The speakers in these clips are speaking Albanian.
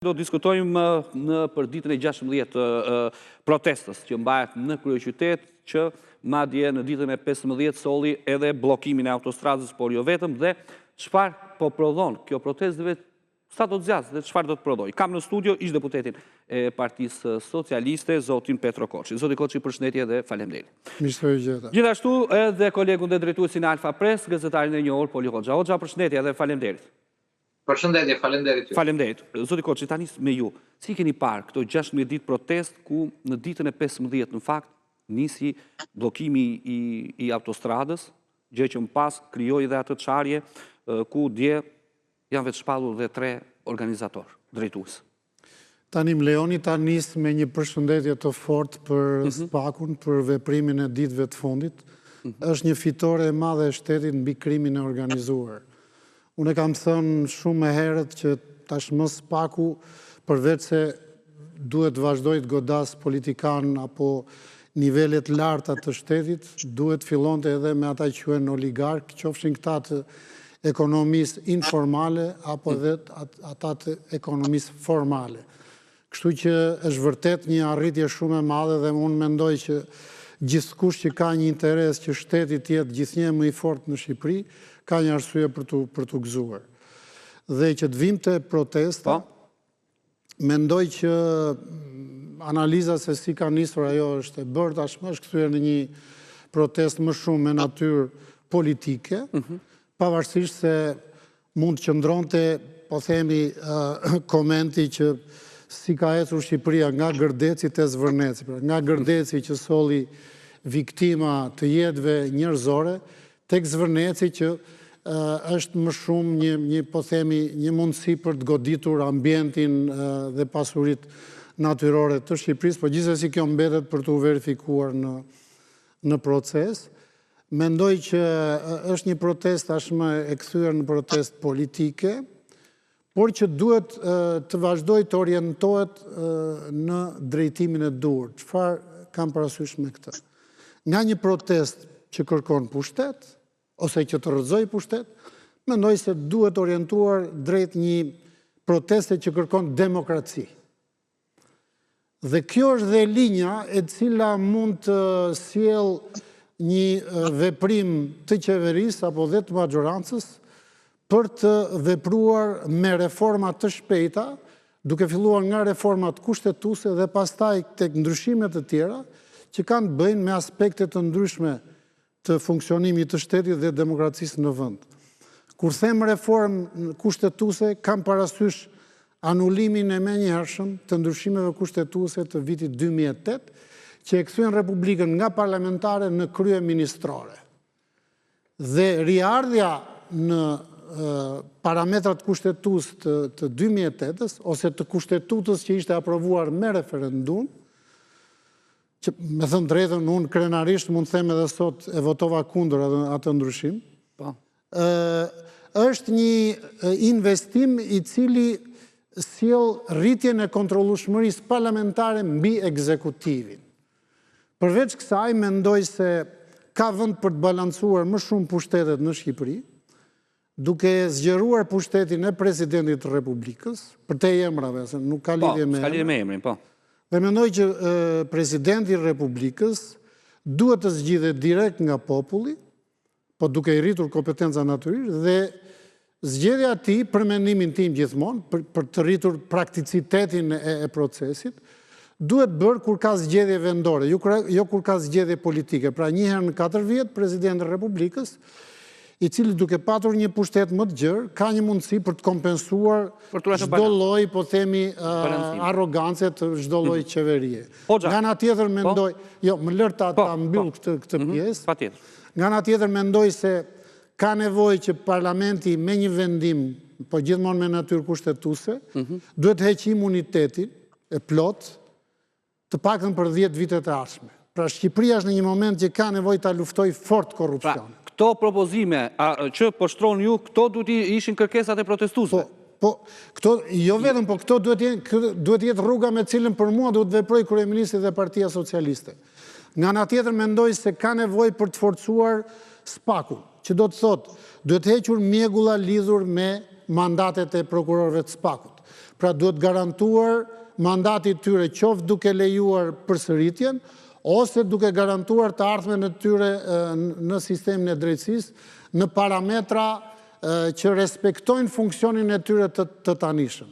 Do diskutojmë për ditën e 16 protestës që mbahet në kryeqytet, që madje në ditën e 15 solli edhe bllokimin e autostradës, por jo vetëm, dhe çfarë po prodhon kjo protestë, sa do të zgjasë dhe çfarë do të prodhoj. Kam në studio ish deputetin e Partisë Socialiste, zotin Petro Koçi. Zoti Koçi, përshëndetje dhe faleminderit. Gjithashtu edhe kolegun dhe drejtuesin e Alfa Press, gazetarin e njohur Poli Hoxha. Hoxha, përshëndetje dhe faleminderit. Përshëndetje, falenderit ju. Faleminderit. Zoti Koçi, tani me ju, si keni parë këto 16 ditë protest ku në ditën e 15 në fakt nisi bllokimi i autostradës, gjë që më pas krijoi dhe atë çarje ku dje janë vetë shpallur dhe 3 organizator, drejtues. Tani më lejoni ta nis me një përshëndetje të fortë për SPAK-un, për veprimin e ditëve të fundit. Është një fitore e madhe e shtetit mbi krimin e organizuar. Unë kam thënë shumë e herët që tashmë SPAK-u, përveç se duhet vazhdoj të godas politikan apo nivelet larta të shtetit, duhet fillonte edhe me ata që quhen oligark, qofshin këta të ekonomisë informale apo edhe ata të ekonomisë formale. Kështu që është vërtet një arritje shumë e madhe dhe unë mendoj që gjithkush që ka një interes që shteti të jetë gjithnjë më i fortë në Shqipëri, ka një arsye për të gëzuar. Dhe që të vim të protesta, mendoj që analiza se si ka nisur ajo është e bërë, tashmë është kthyer në një protest më shumë me natyrë politike, pavarësisht se mund të qëndronte, po themi, komenti që si ka ecur Shqipëria nga Gërdeci te Zvërneci, nga Gërdeci që solli viktima të jetëve njerëzore, tek Zvërneci që është më shumë një mundësi për të goditur ambientin dhe pasurit natyrore të Shqipërisë, po gjithsesi kjo mbetet për të verifikuar në proces. Mendoj që është një protest tashmë e kthyer në protest politike, por që duhet të vazhdoj të orientohet në drejtimin e duhur. Çfarë kam parasysh me këtë? Nga një protest që kërkon pushtet, ose që të rrëzoj pushtet, mendoj se duhet orientuar drejt një proteste që kërkon demokraci. Dhe kjo është dhe linja e cila mund të sjell një veprim të qeverisë apo dhe të majorancës për të vepruar me reforma të shpejta, duke filluar nga reformat kushtetuese dhe pastaj tek ndryshimet të tjera që kanë të bëjnë me aspekte të ndryshme të funksionimit të shtetit dhe demokracisë në vend. Kur them reformë kushtetuese, kam parasysh anullimin e menjëhershëm të ndryshimeve kushtetuese të vitit 2008, që e kthyen Republikën nga parlamentare në krye ministrore. Dhe riardhja në parametrat kushtetues të 2008-s, ose të kushtetutës që ishte aprovuar me referendum, që me thënë drejtën, unë krenarisht mund të them edhe sot e votova kundër atë ndryshim, është një investim i cili sjell rritjen e kontrollueshmërisë parlamentare mbi ekzekutivin. Përveç kësaj, mendoj se ka vend për të balancuar më shumë pushtetet në Shqipëri, duke zgjeruar pushtetin e presidentit të Republikës, për te emrave, se nuk ka lidhje me emrin, po. Dhe mendoj që presidenti i Republikës duhet të zgjidhet direkt nga populli, po duke i rritur kompetenca natyrisht, dhe zgjedhja e tij, për mendimin tim gjithmonë, për të rritur prakticitetin e procesit, duhet bërë kur ka zgjedhje vendore, jo kur ka zgjedhje politike. Pra një herë në 4 vjet, presidenti i Republikës, i cili duke patur një pushtet më të gjerë, ka një mundësi për të kompensuar çdo lloj, po themi, arrogancë të çdo lloj qeverie. Nga ana tjetër mendoj, jo, më lër ta mbyll këtë pjesë. Nga ana tjetër mendoj se ka nevojë që parlamenti me një vendim, po gjithmonë me natyrë kushtetuese, duhet heqë imunitetin e plot, të paktën për 10 vitet e ardhshme. Pra Shqipëria është në një moment që ka nevojë ta luftojë fort korrupsionin. Këto propozime që po shtroni ju, këto duhet ishin kërkesat e protestuesve. Po, këto, jo vetëm, po këto duhet jetë rruga me cilën për mua duhet veproj kryeministri dhe Partia Socialiste. Nga ana tjetër mendoj se ka nevojë për të forcuar SPAK-un, që do të thotë, duhet hequr mjegulla lidhur me mandatet e prokurorëve të SPAK-ut. pra duhet garantuar mandatit tyre qoftë duke lejuar përsëritjen, ose duke garantuar të ardhmen e tyre në sistemin e drejtësisë në parametra që respektojnë funksionin e tyre të tanishëm.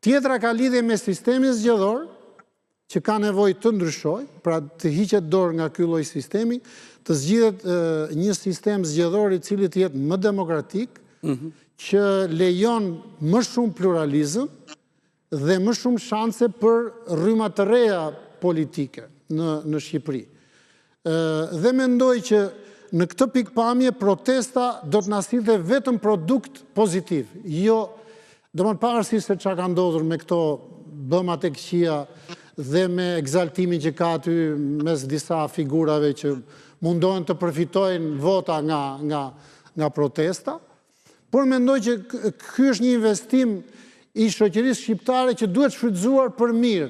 Tjetra ka lidhje me sistemin zgjedhor, që ka nevojë të ndryshoj, pra të hiqet dorë nga ky lloj sistemi, të zgjidhet një sistem zgjedhor i cili të jetë më demokratik, që lejon më shumë pluralizëm dhe më shumë shanse për rryma të reja politike në Shqipëri. Dhe mendoj që në këtë pikpamje protesta do të na sillte vetëm produkt pozitiv. Jo, domethënë pavarësisht se çka ka ndodhur me këto bëmat e këqija dhe me egzaltimin që ka aty mes disa figurave që mundohen të përfitojnë vota nga protesta, por mendoj që ky është një investim i shoqërisë shqiptare që duhet shfrytzuar për mirë,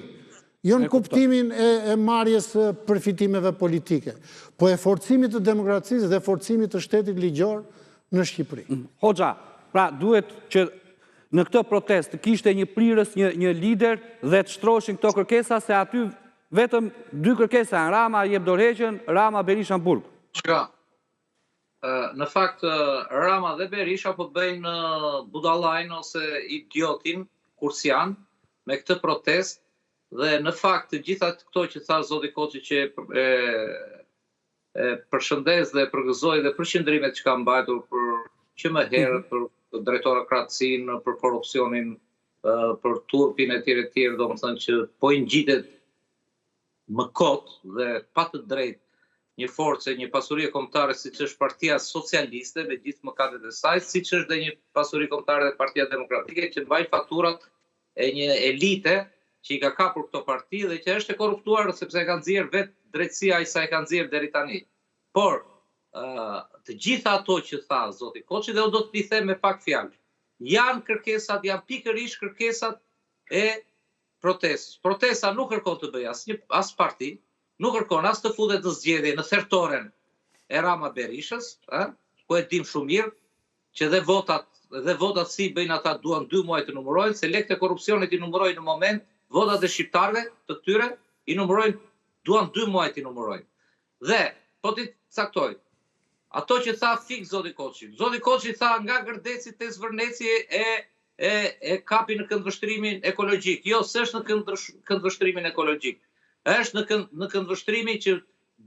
jo në kuptimin e marrjes përfitimeve politike, po e forcimit të demokracisë dhe forcimit të shtetit ligjor në Shqipëri. Hoxha, pra duhet që në këtë protest të kishte një prirës, një lider dhe të shtroshin këto kërkesa, se aty vetëm dy kërkesa, Rama jep dorëheqjen, Rama Berisha në burg. Në fakt, Rama dhe Berisha po bëjnë budallajn ose idiotin kursian me këtë protest, dhe në fakt të gjitha këto që tha zoti Koçi që përshëndes dhe përgëzoi dhe përqendrimet që ka mbajtur që më herët për drejtorakracinë, për korrupsionin, për turpin e tjerë, domethënë që po i ngjitet më kot dhe pa të drejtë një forcë, një pasuri kombëtare siç është Partia Socialiste me gjithë mëkatet e saj, siç është dhe një pasuri kombëtare dhe Partia Demokratike që mbajnë faturat e një elite që i ka kapur këto parti dhe që është e korruptuar sepse e ka nxjerrë vetë drejtësia sa e ka nxjerrë deri tani. Por të gjitha ato që tha zoti Koçi, dhe do t'i them me pak fjalë, janë kërkesat, janë pikërisht kërkesat e protestës. Protesta nuk kërkon të bëjë as parti, nuk kërkon as të futet në zgjedhje në thertoren e Rama Berishës, ku e dim shumë mirë që dhe votat si bëjnë ata duan 2 muaj të numërojnë, se lekët e korrupsionit i numërojnë në moment, votat e shqiptarëve të tyre i numërojnë, duan 2 muaj të numërojnë. Dhe po ti caktoj, ato që tha fik zoti Koçi. Zoti Koçi tha nga Gërdeci te Zvërneci e kapi në këndvështrimin ekologjik. Jo, s'është në këndvështrimin ekologjik. Është në këndvështrimin që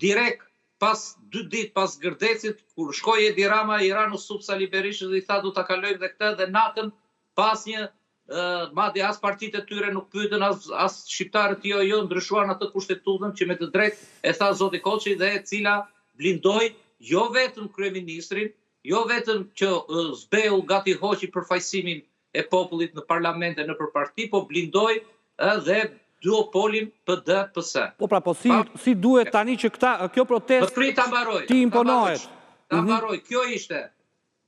direkt pas 2 ditë pas Gërdecit, kur shkoi Edi Rama, i ra në sup Sali Berishës dhe i tha du ta kalojmë dhe këtë, dhe natën pas një madje as partitë e tyre nuk pyetën, as shqiptarët jo ndryshuan atë kushtetutën që me të drejtë e tha zoti Koçi dhe e cila blindoi jo vetëm kryeministrin, jo vetëm që zbeu gati hoqi përfaqësimin e popullit në parlament e në parti, po blindoi dhe duopolin PD-PS. Po pra, po si duhet tani që kjo protest ti imponohet? Ta mbaroj, kjo ishte.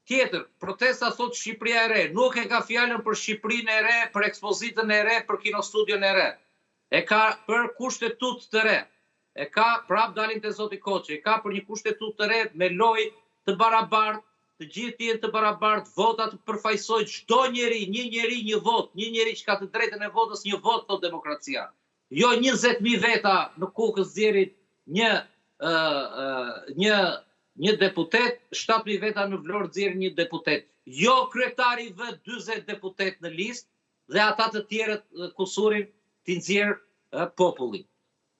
Tjetër, protesta thot Shqipëria e re, nuk e ka fjalën për Shqipërinë e re, për ekspozitën e re, për kinostudion e re. E ka për kushtetut të re. E ka, prap dalin të zoti Koçi, e ka për një kushtetut të re me lojë të barabartë, të gjithë jenë të barabartë, votat të përfaqësojnë çdo njeri, një njeri, një vot, një njeri që ka të drejtën e votës, një vot thot demokracia. Jo 20.000 veta në kokës zjerit një deputet, 7.000 veta në Vlorë zjerin një deputet. Jo kryetari vë 40 deputet në listë dhe ata të tjerët kusurin t'i nxjerrë populli.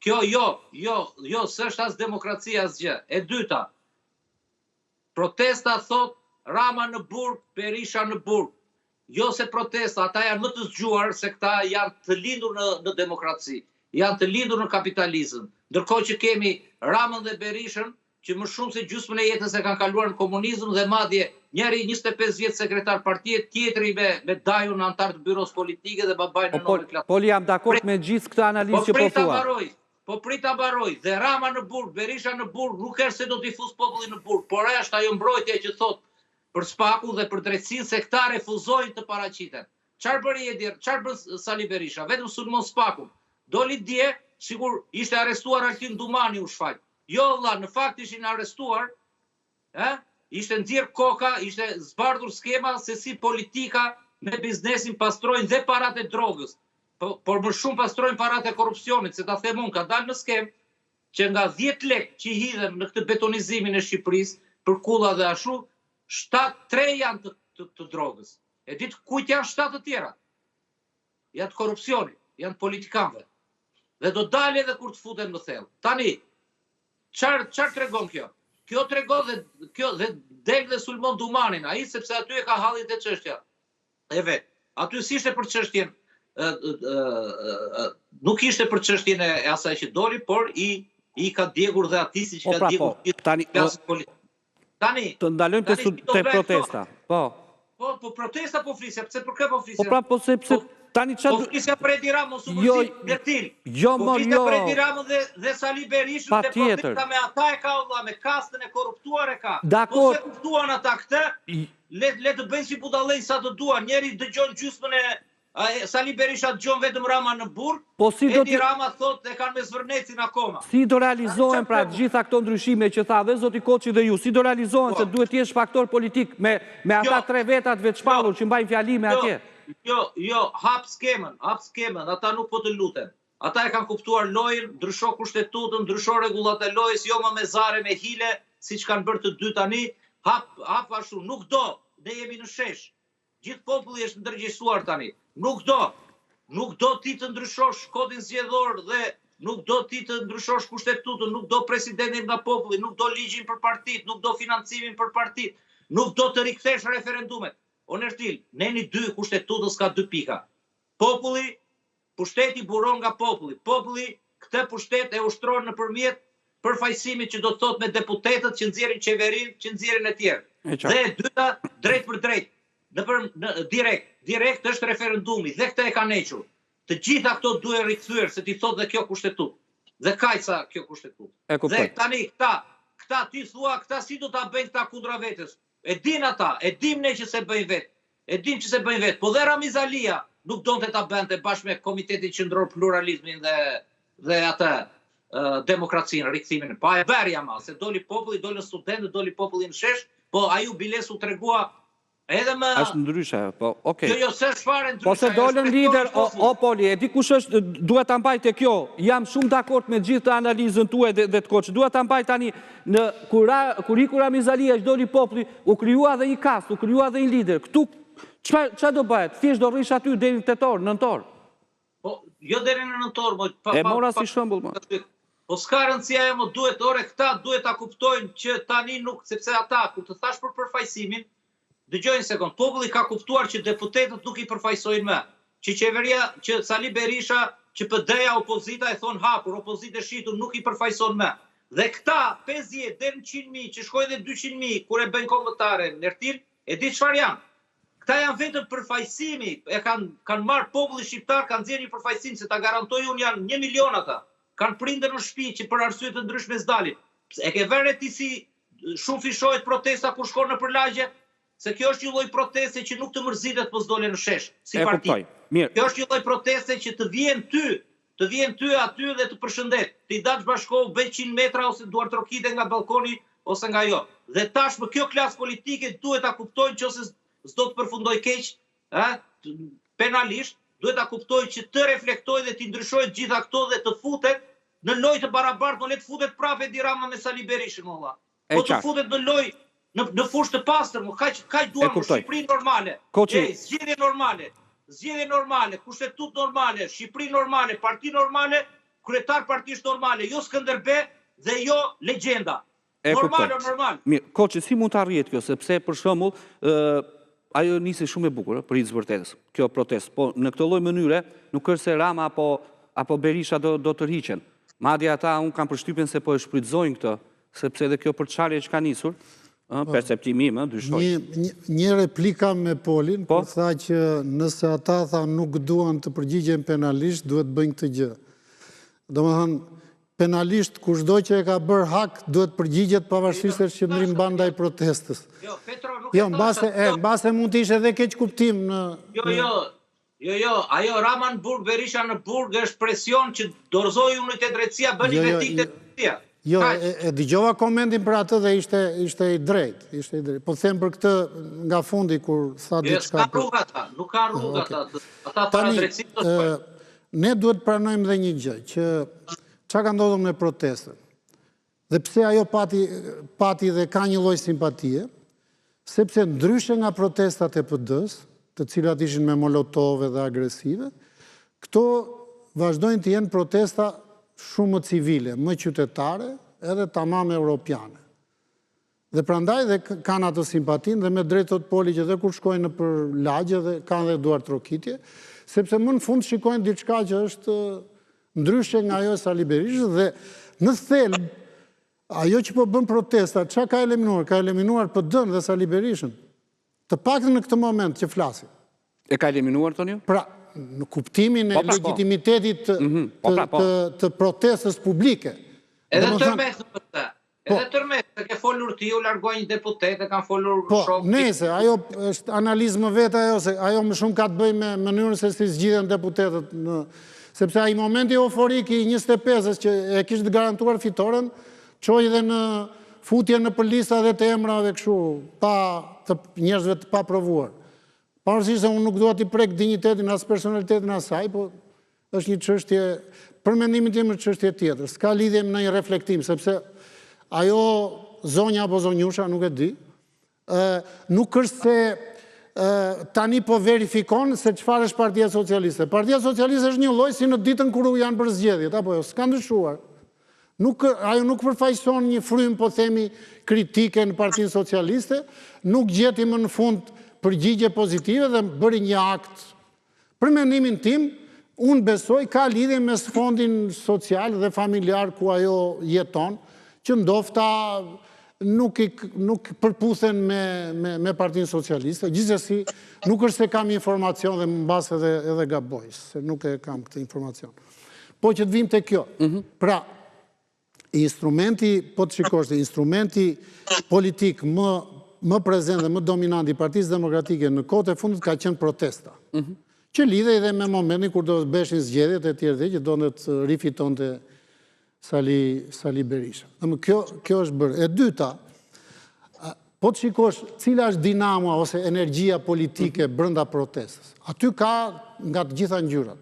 Kjo jo, s'është as demokracia as gjë. E dyta, protesta thot Rama në burg, Berisha në burg. Jo se protesta, ata janë më të zgjuar se këta janë të lindur në demokraci, janë të lindur në kapitalizëm. Ndërkohë që kemi Ramën dhe Berishën, që më shumë se gjysmën e jetës e kanë kaluar në komunizëm dhe madje njëri 25 vjetë sekretar partije, tjetri me dajun antar të byros politike dhe babajnë në nomenklaturë. Po jam dakord me gjithë këtë analizë që po thua. Po prita baroj, dhe Rama në burg, Berisha në burg, nuk është se do t'i fus populli në burg, por është ajo mbrojtja që thot për Spaku dhe për drejtësinë se këta refuzojnë të paraqiten. Çfarë bëri Edi, çfarë bën Sali Berisha? Vetëm sulmon Spakun. Doli dje, sigur ishte arrestuar Altin Dumani u shfaq. Jo vëlla, në fakt ishin arrestuar, ishte nxjerr koka, ishte zbardhur skema se si politika me biznesin pastrojnë dhe parat e drogës, por më shumë pastrojnë parat e korupcionit, se ta them unë, ka dalë në skem që nga 10 lek që i hidhen në këtë betonizimin e Shqipërisë për kulla dhe ashtu, 3 janë të drogës. E ditë kujt janë 7 të tjera? Janë të korupcionit, janë politikanëve. Dhe do dalë edhe kur të futen në thellë. Tani, çfarë tregon kjo? Kjo tregon dhe del dhe sulmon Dumanin, ai sepse aty e ka hallit e çështja. E vet. Aty si ishte për çështjen, nuk ishte për çështjen e asaj që doli, por i ka djegur dhe atij siç ka djegur tani. Të ndalojmë te protesta. Po protesta po flisja, pse për kë po flisja? Po sepse tani çfarë? Po flisja për Edi Ramën, Bertil. Po flisja për Edi Ramën dhe Sali Berishën, dhe protesta me ata e ka vëlla, me kastën e korruptuar e ka. Po se kuptuan ata këtë, le të bëjnë si budallëj sa të duan. Njeri dëgjon gjysmën e Sali Berisha dëgjon vetëm Rama në burg, Edi Rama thot e kanë me zvërnecin akoma. Si do realizohen pra gjitha këto ndryshime që tha dhe zoti Koçi dhe ju, si do realizohen se duhet t'jesh faktor politik me ata 3 vetat veçpallur që mbajnë fjalime atje? Jo, hap skemën, ata nuk po të lutem. Ata e kanë kuptuar lojën, ndrysho kushtetutën, ndrysho rregullat e lojës, jo më me zare, me hile, siç kanë bërë të dy tani, hap ashtu, nuk do, ne jemi në shesh. Gjithë populli është ndërgjegjësuar tani. Nuk do ti të ndryshosh kodin zgjedhor dhe nuk do ti të ndryshosh kushtetutën, nuk do presidentin nga populli, nuk do ligjin për partit, nuk do financimin për partit, nuk do të rikthesh referendumet. Onertil, neni 2 kushtetutës ka 2 pika. Populli, pushteti buron nga populli. Populli këtë pushtet e ushtron nëpërmjet përfaqësimit që do të thot me deputetët që nxjerrin qeverinë, që nxjerrin e tjerë. Dhe e dyta, drejt për drejt. Direkt është referendumi, dhe këtë e kanë hequr. Të gjitha këto duhen rikthyer, se ti thot dhe kjo kushtetutë. Dhe kajsa kjo kushtetutë. Dhe tani këta ti thua, këta si do ta bëjnë këta kundra vetes? E din ata, e dim ne që se bëjnë vetë. Po dhe Ramiz Alia nuk donte ta bënte bashkë me Komitetin Qendror Pluralizmin dhe atë demokracinë, rikthimin. Pa e bërja ma, se doli populli, doli në studentë, doli populli në shesh, po aju bilesu tregua edhe më... Ashtë ndryshe, po, okej. Jo, se shfare ndryshe. Po se dolën lider, o Poli, e di kush është, duhet ta mbajt e kjo, jam shumë dakord me gjithë të analizën tue dhe të Koçit, duhet ta mbajt tani, kur i Ramiz Alia që doli populli, u kryua dhe i kast, u kryua dhe i lider, këtu, që do bëhet? Thjesht do rrish aty deri në tetor, nëntor? Po, jo deri në nëntor, e mora si shembull, më. Po s'ka rëndësia e më këta duhet ta kuptojnë që tani nuk, sepse ata, kur të thash për përfaqësimin, dëgjojnë sekond, populli ka kuptuar që deputetët nuk i përfaqësojnë më, që qeveria, që Sali Berisha, që PD-ja, opozita e thonë hapur, opozita e shitur nuk i përfaqëson më. Dhe këta 50 deri në 100.000, që shkojnë dhe 200.000 kur e bëjnë kombëtare në Ertil, e di çfarë janë? Këta janë vetëm përfaqësimi, e kanë marrë populli shqiptar, kanë nxjerrë një përfaqësim, se ta garantoj unë janë 1 milion ata. Kanë prindër në shtëpi që për arsye të ndryshme s'dalin. E ke vënë ti si shumë fishohet protesta kur shkon në përlagje? Se kjo është një lloj proteste që nuk të mërzitet po s'dole në shesh, si parti. Kjo është një lloj proteste që të vjen ty aty dhe të përshëndet. Ti dash bashkohu, bëj 100 metra ose duar trokite nga balkoni ose nga jo. Dhe tashmë kjo klasë politike duhet ta kuptojnë që ose s'do të përfundoj keq, penalisht, duhet ta kuptojnë që të reflektojë dhe të ndryshojë gjitha këto dhe të futet në lojë të barabartë, po le të futet prapë Edi Rama me Sali Berishën, valla. Po të futet në lojë në fushë të pastër, kaj duan në Shqipëri normale, zgjedhje normale, kushtetutë normale, Shqipëri normale, parti normale, kryetar partish normale, jo Skënderbe dhe jo legjenda. Normal. Mirë, Koçi, si mund të arrihet kjo, sepse për shembull, ajo nisi shumë e bukur për Icë Vërtetës, kjo protestë, po në këtë lloj mënyre nuk është se Rama apo Berisha do të rriqen. Madje ata unë kam përshtypjen se po e shfrytëzojnë këtë, sepse edhe kjo përçarje që ka nisur, perceptimi im, dyshoj. Një replika me Polin, por tha që nëse ata tha nuk duan të përgjigjen penalisht, duhet bëjnë këtë gjë. Domethënë, penalisht kushdo që e ka bërë hak duhet përgjigjet pavarësisht se ç'ndrim bandaj protestës. Jo, Petro nuk jo, mbase mund të ishte edhe keq kuptim në Jo, ajo Rama në burg, Berisha në burg është presion që dorëzoi unit e drejtësia bëni vetik të drejtësia. Jo, e dëgjova komentin për atë dhe ishte i drejt. Po them për këtë nga fundi kur tha diçka. S'ka rrugë ata, nuk ka rrugë ata. Ata para drejtësisë të shpojnë. Ne duhet pranojmë dhe një gjë, që çka ka ndodhur me protestën. Dhe pse ajo pati dhe ka një lloj simpatie, sepse ndryshe nga protestat e PD-s, të cilat ishin me molotove dhe agresive, këto vazhdojnë të jenë protesta shumë më civile, më qytetare, edhe tamam europiane. Dhe prandaj dhe kanë atë simpatin dhe me drejt thot Poli që dhe kur shkojnë për lagje dhe kanë dhe duar trokitje, sepse më në fund shikojnë diçka që është ndryshe nga ajo e Sali Berishës dhe në thelb ajo që po bën protesta, çka ka eliminuar? Ka eliminuar PD-n dhe Sali Berishën. Të paktën në këtë moment që flasim. E ka eliminuar, Tonio? Pra, në kuptimin e legitimitetit të protestës publike. Edhe tërmesë për të. Edhe tërmesë, ke folur ti, u largoj një deputet, kanë folur Po, shok. nese, ajo është analizë më vetë ajo, se ajo më shumë ka të bëj me mënyrën se si zgjidhen deputetet. Sepse ai momenti euforik i 25-ës që e kishte garantuar fitoren, çoi dhe në futje në për lista dhe të emrave kështu, pa të njerëzve të pa provuar. Pavarësisht se unë nuk dua t'i prek dinjitetin as personalitetin asaj, po është një çështje, për mendimin tim është çështje tjetër. S'ka lidhje me ndonjë reflektim, sepse ajo zonja apo zonjusha, nuk e di, nuk është se tani po verifikon se çfarë është Partia Socialiste. Partia Socialiste është një lloj si në ditën kur janë për zgjedhjet, apo jo, s'ka ndryshuar. Ajo nuk përfaqëson një frym, po themi, kritike në Partinë Socialiste, nuk gjeti më në fund përgjigje pozitive dhe bëri një akt. Për mendimin tim, unë besoj ka lidhje me sfondin social dhe familjar ku ajo jeton, që ndofta nuk përputhen me Partinë Socialiste. Gjithsesi, nuk është se kam informacion dhe më mbas edhe gaboj, se nuk e kam këtë informacion. Po që të vim të kjo. Pra, instrumenti, po të shikosh, instrumenti politik më prezent dhe më dominant i Partisë Demokratike në kohët e fundit ka qenë protesta. Që lidhej dhe me momentin kur do të beshin zgjedhjet e tjerë dhe që do të rifitonte Sali Berisha. Kjo është bërë. E dyta, po të shikosh cila është dinamo ose energjia politike brenda protestës. Aty ka nga të gjitha ngjyrat.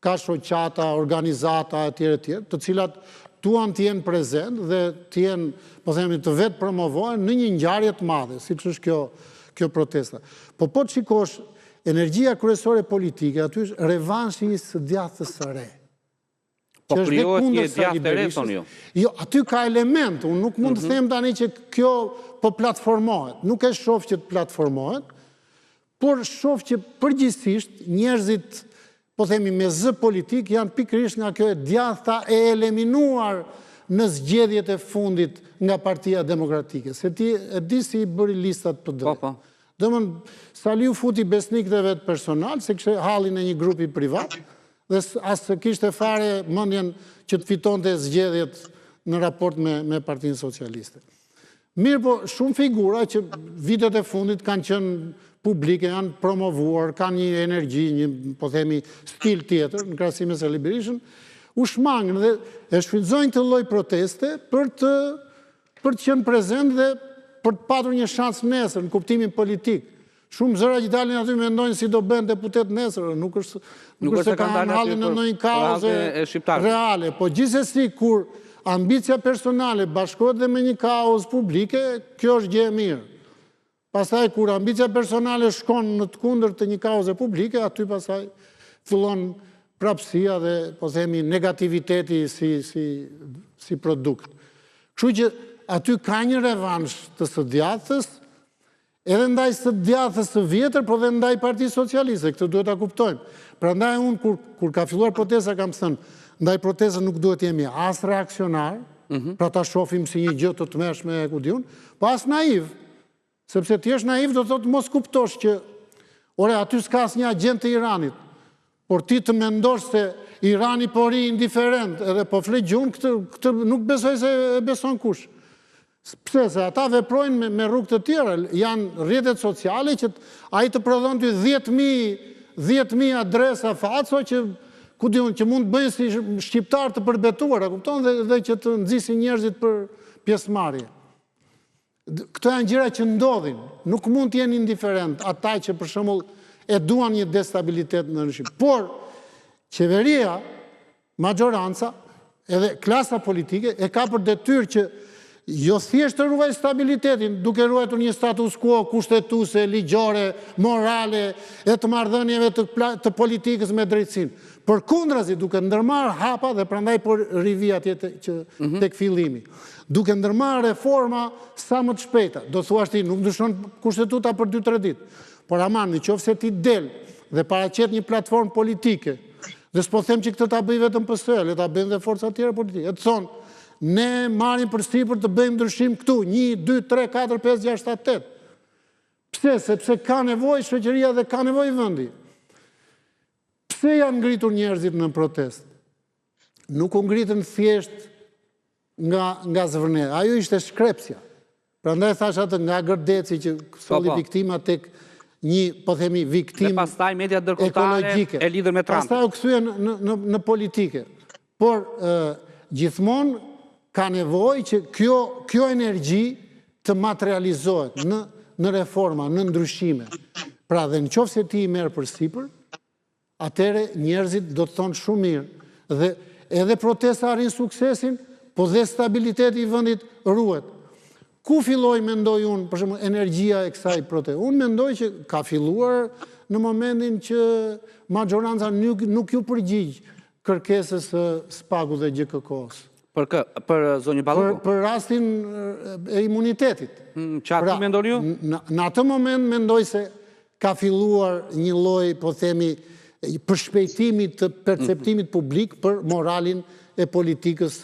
Ka shoqata, organizata e tjerë, të cilat tuan të jenë prezent dhe të jenë, po themi, të vetë promovohen në një ngjarje të madhe, siç është kjo protesta. Po të shikosh energjia kryesore politike, aty është revanshi së djathtës së re. Po krijohet një djathtë e re, Tonio. Jo, aty ka element, unë nuk mund të them tani që kjo po platformohet. Nuk e shoh që të platformohet, por shoh që përgjithsisht njerëzit, po themi me zë politik, janë pikërisht nga kjo e djathta e eliminuar në zgjedhjet e fundit nga Partia Demokratike. Se ti e di si i bëri listat PD. Domthon, Saliu futi besnikëve vetë personal, se kishte hallin e një grupi privat, dhe as kishte fare mendjen që të fitonte zgjedhjet në raport me Partinë Socialiste. Mirë, po shumë figura që vitet e fundit kanë qenë publike, janë promovuar, kanë një energji, një, po themi, stil tjetër, në krahasim me Sali Berishën, u shmangën dhe e shfrytëzojnë të lloj proteste për të qenë prezent dhe për të patur një shans nesër në kuptimin politik. Shumë zëra që dalin aty mendojnë si do bëhen deputet nesër, nuk është se kanë hallin në ndonjë kauzë reale, po gjithsesi kur ambicia personale bashkohet dhe me një kauzë publike, kjo është gjë e mirë. Pastaj kur ambicia personale shkon në të kundërt të një kauze publike, aty pastaj fillon prapësia dhe, po themi, negativiteti si produkt. Kështu që aty ka një revansh të së djathtës, edhe ndaj së djathtës së vjetër, po dhe ndaj Partisë Socialiste, këtë duhet ta kuptojmë. Prandaj unë kur ka filluar protesta kam thënë, ndaj protestës nuk duhet jemi as reaksionar, pra ta shohim si një gjë të tmerrshme e kudiun, po as naiv. Sepse ti është naiv, do të thotë mos kuptosh që, ore, aty s'ka asnjë agent të Iranit, por ti të mendosh se Irani po ri indiferent, edhe po flet gjunë, këtë nuk besoj se e beson kush. Pse, se ata veprojnë me rrugë të tjera, janë rrjetet sociale që ai të prodhon ty 10.000 adresa faco që ku diun që mund të bëjnë si shqiptar të përbetuar, kupton, dhe që të nxisin njerëzit për pjesëmarrje. Këto janë gjëra që ndodhin, nuk mund të jenë indiferent ata që për shembull e duan një destabilitet në Shqipëri. Por qeveria, majoranca, edhe klasa politike e ka për detyrë që jo thjesht të ruaj stabilitetin, duke ruajtur një status quo kushtetuese, ligjore, morale, e të marrëdhënieve të politikës me drejtësinë. Përkundrazi, duke ndërmarrë hapa, dhe prandaj po rivi atje tek fillimi, duke ndërmarrë reforma sa më të shpejta. Do thuash ti, nuk ndryshon kushtetuta për 2-3 ditë, por aman, nëse ti del dhe paraqet një platformë politike, dhe s'po them që këtë ta bëj vetëm PS, le ta bëjnë dhe forca tjera politike. E të thonë, ne marrim përsipër të bëjmë ndryshim këtu, 1, 2, 3, 4, 5, 6, 7, 8. Pse? Sepse ka nevojë shoqëria dhe ka nevojë vendi. Pse janë ngritur njerëzit në protest? Nuk u ngritën thjesht nga zvërnet. Ajo ishte shkrepsja. Prandaj thash atë nga Gërdeci që solli viktima tek një, po themi, viktim ekologjike. Dhe pastaj media ndërkombëtare e lidhën me Trumpin. Pastaj u kthyen në politike. Por gjithmonë ka nevojë që kjo energji të materializohet në reforma, në ndryshime. Pra dhe nëse ti i merr përsipër, atëre njerëzit do të thonë shumë mirë. Dhe edhe protesta arrin suksesin, po dhe stabiliteti i vendit ruhet. Ku filloi, mendoj unë, për shembull, energjia e kësaj proteste? Unë mendoj që ka filluar në momentin që majoranca nuk ju përgjigj kërkesës së SPAK-ut dhe GKK-s. Për zonjën Balloku? Për rastin e imunitetit. Çfarë mendoni ju? Në atë moment mendoj se ka filluar një lloj, po themi, përshpejtimit të perceptimit publik për moralin e politikës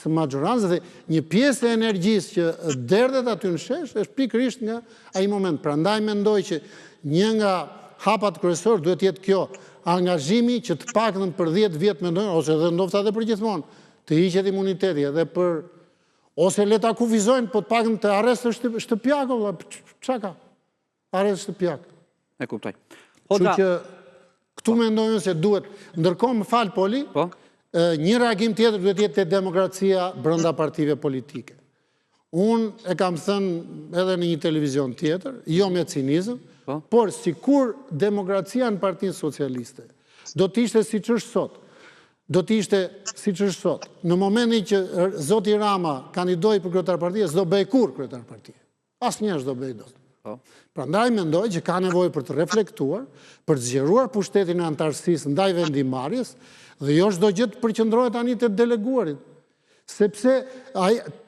së majorancës, dhe një pjesë e energjisë që derdhet aty në shesh është pikërisht nga ai moment. Prandaj mendoj që një nga hapat kryesor duhet jetë kjo, angazhimi që të paktën për 10 vjet mendojnë, ose edhe ndofta edhe për gjithmonë, të hiqet imuniteti edhe për, ose le ta kufizojnë, po të paktën të arrest shtëpiak, çka ka? Arrest shtëpiak. E kuptoj. Kështu që këtu mendojnë se duhet, ndërkohë më fal Poli, një reagim tjetër duhet jetë te demokracia brenda partive politike. Unë e kam thënë edhe në një televizion tjetër, jo me cinizëm, por sikur demokracia në Partinë Socialiste do të ishte siç është sot, në momentin që zoti Rama kandidoi për kryetar partie, s'do bëj kurrë kryetar partie. Asnjëherë s'do bëj dot. Prandaj mendoj që ka nevojë për të reflektuar, për të zgjeruar pushtetin e antarësisë ndaj vendimarrjes, dhe jo çdo gjë të përqendrohet tani te deleguarit. Sepse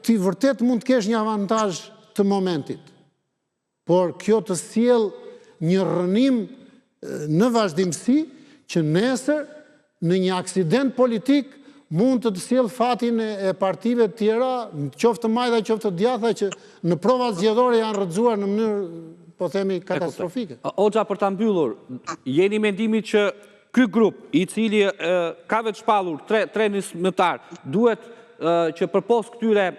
ti vërtet mund të kesh një avantazh të momentit. Por kjo të sjell një rrënim në vazhdimsi që nesër në një aksident politik mund të sjell fatin e partive të tjera, qoftë të majta, qoftë të djatha, që në provat zgjedhore janë rrëzuar në mënyrë, po themi, katastrofike. Hoxha, për ta mbyllur, jeni mendimit që ky grup, i cili ka vetë shpallur 3 nismëtar, duhet që përpos këtyre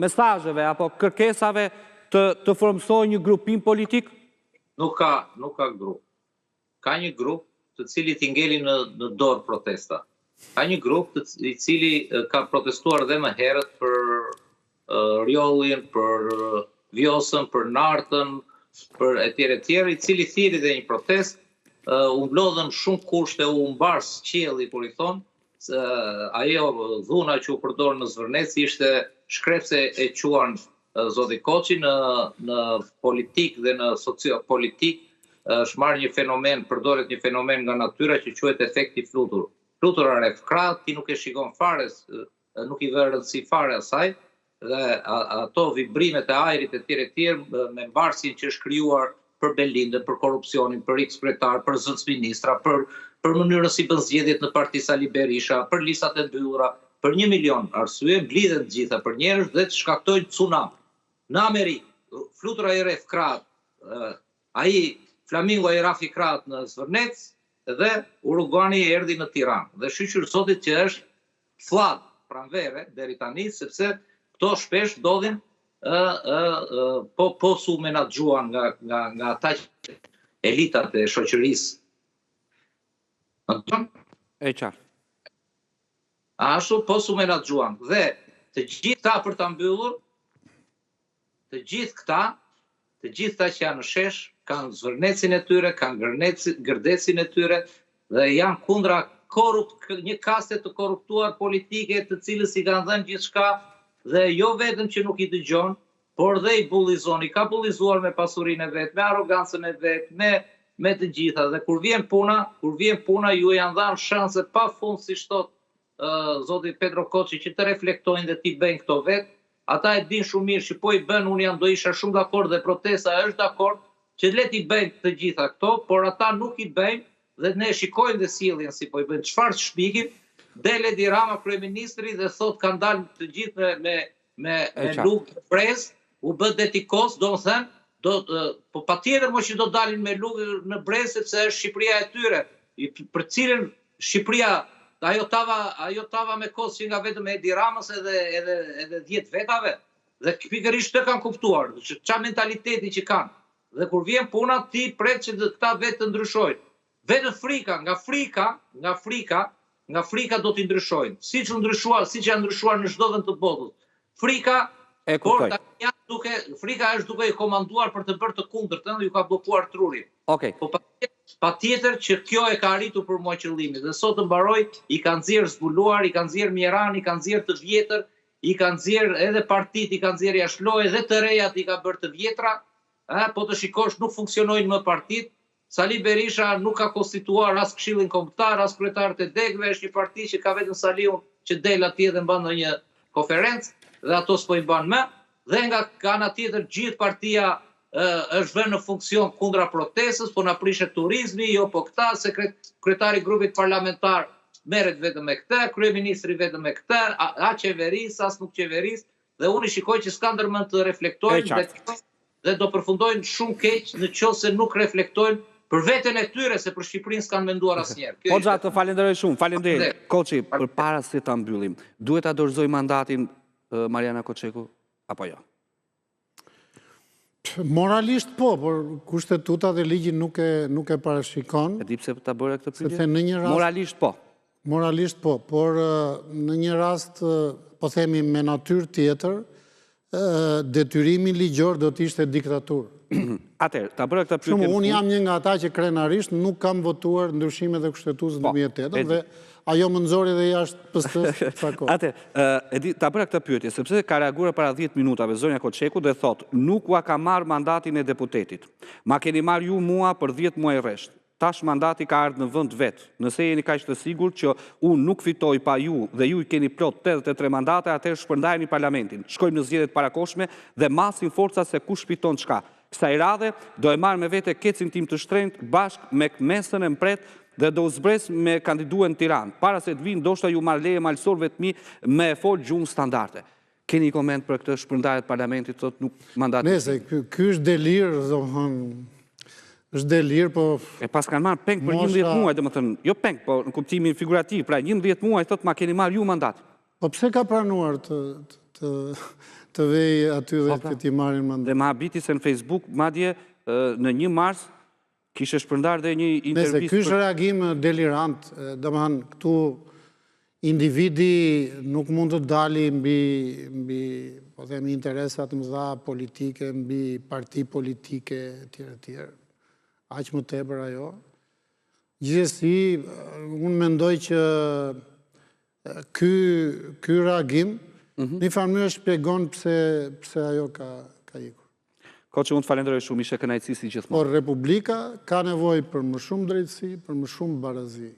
mesazheve apo kërkesave të formsojë një grupim politik? Nuk ka grup. Ka një grup të cilit i ngeli në dorë protesta. Ka një grup i cili ka protestuar dhe më herët për rjollin, për Vjosën, për Nartën, për etj, i cili thiri dhe një protest, u mblodhen shumë kushte, u mbars qielli, por i thonë, ajo dhuna që u përdor në Zvërnec ishte shkrepse e quan zoti Koçi në politik dhe në sociopolitik, është marrë një fenomen, përdoret një fenomen nga natyra që quhet efekti flutur. Flutura refkrat, ti nuk e shikon fare, nuk i vë rëndësi fare asaj, dhe ato vibrimet e ajrit e tjerë me mbarsin që është krijuar për Belindën, për korrupsionin, për X kretar, për zënc ministra, për mënyrën si bën zgjedhjet në Parti Sali Berisha, për listat e mbyllura, për 1 milion arsye, mblidhen të gjitha për njerëz dhe të shkaktojnë tsunami. Në Amerikë, flutura e refkrat, ai flamingo i rafikrat në Zvërnec dhe Uruguani erdhi në Tiranë. Dhe shqyr zotit që është fllad pranvere deri tani, sepse këto shpesh ndodhin po su menaxhuan nga ata elitat e shoqërisë. E qartë. Ashtu po su menaxhuan. Dhe të gjithë këta për ta mbyllur, të gjithë këta që janë në shesh, kanë zvërnecin e tyre, kanë gërdecin e tyre dhe janë kundra një kaste të korruptuar politike të cilës i kanë dhënë gjithçka dhe jo vetëm që nuk i dëgjon, por dhe i bullizon, i ka bullizuar me pasurinë e vet, me arrogancën e vet, me të gjitha. Dhe kur vjen puna, ju janë dhënë shanse pafund, siç thot zoti Petro Koçi, që të reflektojnë dhe t'i bëjnë këto vet. Ata e din shumë mirë që po i bën, unë do isha shumë dakord dhe protesta është dakord që le t'i bëjnë të gjitha këto, por ata nuk i bëjnë dhe ne shikojmë dhe sjelljen si po i bëjnë. Çfarë shpikim? Dele Edi Rama kryeministri dhe thot kanë dalë të gjithë me lugë brez, u bë detikos, do të thënë, po patjetër mos që do dalin me lugë në brez sepse është Shqipëria e tyre, për cilën Shqipëria ajo tava me kos që nga vetëm Edi Ramës edhe 10 vetave, dhe pikërisht të kanë kuptuar, çfarë mentaliteti që kanë. Dhe kur vjen puna, ti pret që këta vetë të ndryshojnë. Vetë frika do t'i ndryshojnë. Siç janë ndryshuar në çdo vend të botës. Frika është duke i komanduar për të bërë të kundërtën dhe ju ka bllokuar trurin. Po patjetër që kjo e ka arritur për mua qëllimin. Dhe sot të mbaroj, i kanë nxjerrë zbuluar, i kanë nxjerrë Mjeran, i kanë nxjerrë të vjetër, i kanë nxjerrë edhe partit, i kanë nxjerrë jashtëlojë, dhe të rejat i ka bërë të vjetra. Po të shikosh, nuk funksionojnë më partit. Sali Berisha nuk ka konstituar as këshillin kombëtar, as kryetarët e degëve, është një parti që ka vetëm Saliun që del atje dhe mban ndonjë konferencë dhe ato s'po i mban më. Dhe nga ana tjetër gjithë partia është vënë në funksion kundra protestës, po na prishet turizmi, jo po këta, kryetari i grupit parlamentar merret vetëm me këtë, kryeministri vetëm me këtë, a qeveris, as nuk qeveris, dhe unë shikoj që s'kan ndërmend të reflektojnë dhe do përfundojnë shumë keq në qoftë se nuk reflektojnë për veten e tyre, se për Shqipërinë s'kan menduar asnjëherë. Hoxha, të falenderoj shumë. Faleminderit. Koçi, përpara se ta mbyllim, duhet ta dorëzoj mandatin Mariana Koçeku apo jo? Moralisht po, por kushtetuta dhe ligji nuk e parashikon. E di pse ta bëre këtë pyetje? Sepse në një rast moralisht po. Moralisht po, por në një rast, po themi me natyrë tjetër, detyrimi ligjor do të ishte diktaturë. Atëherë, ta bëre këtë pyetje. Shumë, unë jam një nga ata që krenarisht nuk kam votuar ndryshimet e kushtetuesës në 2008 dhe ajo më nxori dhe jashtë PS-së ca kohë. Atëherë, ta bëre këtë pyetje sepse ka reaguar para 10 minutave zonja Koçeku dhe thotë, nuk ua ka marrë mandatin e deputetit. Ma keni marrë ju mua për 10 muaj rresht. Tash mandati ka ardhur në vend vet. Nëse jeni kaq të sigurt që unë nuk fitoj pa ju dhe ju i keni plot 83 mandate, atëherë shpërndajeni parlamentin. Shkojmë në zgjedhjet parakoshme dhe masin forca se kush fiton çka. Kësaj radhe do e marr me vete kecin tim të shtrenjtë bashkë me mesën e mpret dhe do zbres me kandiduen në Tiranë. Para se të vinë, ndoshta ju marr leje malësorëve të mi me fol gjuhë standarde. Keni koment për këtë shpërndarje të parlamentit sot nuk mandati? Nëse ky është delir, domethënë është delir, po... E pas kanë marrë peng për 11 muaj, domethënë, jo peng, po në kuptimin figurativ, pra 11 muaj, thotë ma keni marrë ju mandat. Po pse ka pranuar të vej aty dhe të ti marrin mandat? Dhe ma habiti se në Facebook, madje në 1 mars, kishe shpërndar dhe një intervjist... Nëse ky është reagim delirant, domethënë këtu individi nuk mund të dali mbi po themi interesat mëdha politike, mbi parti politike etj. Aq më tepër ajo. Gjithsesi, unë mendoj që ky reagim në një farë mënyrë shpjegon pse ajo ka ikur. Koçi, unë të falenderoj shumë, ishe kënaqësi si gjithmonë. Por Republika ka nevojë për më shumë drejtësi, për më shumë barazi.